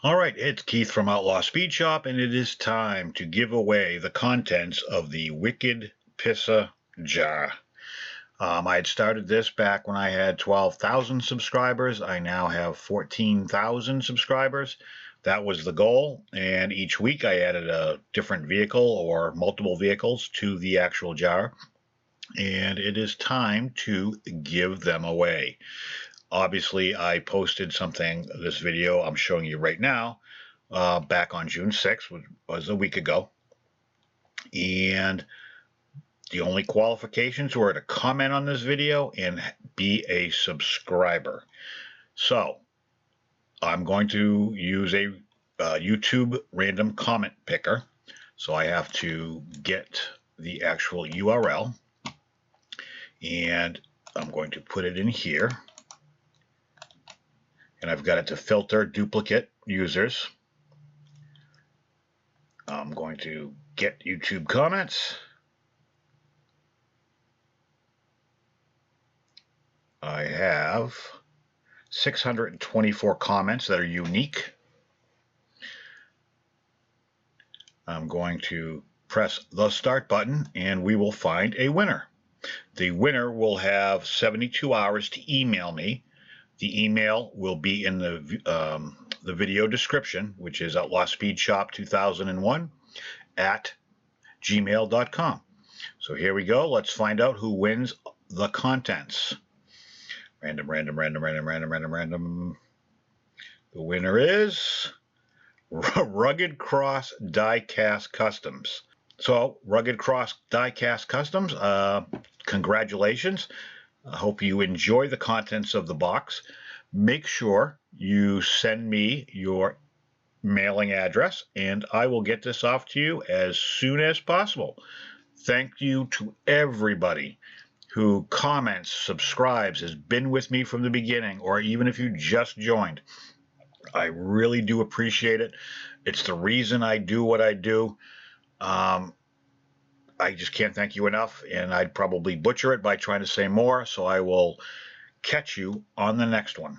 All right, it's Keith from Outlaw Speed Shop, and it is time to give away the contents of the Wicked Pissah jar. I had started this back when I had 12,000 subscribers. I now have 14,000 subscribers. That was the goal, and each week I added a different vehicle or multiple vehicles to the actual jar, and it is time to give them away. Obviously, I posted this video I'm showing you right now, back on June 6th, which was a week ago. And the only qualifications were to comment on this video and be a subscriber. So I'm going to use a YouTube random comment picker. So I have to get the actual URL, and I'm going to put it in here. And I've got it to filter duplicate users. I'm going to get YouTube comments. I have 624 comments that are unique. I'm going to press the start button and we will find a winner. The winner will have 72 hours to email me. The email will be in the video description, which is outlawspeedshop2001 at gmail.com. So here we go. Let's find out who wins the contents. Random. The winner is Rugged Cross Die-Cast Customs. So, Rugged Cross Die-Cast Customs, congratulations. I hope you enjoy the contents of the box. Make sure you send me your mailing address, and I will get this off to you as soon as possible. Thank you to everybody who comments, subscribes, has been with me from the beginning, or even if you just joined. I really do appreciate it. It's the reason I do what I do. I just can't thank you enough, and I'd probably butcher it by trying to say more, so I will catch you on the next one.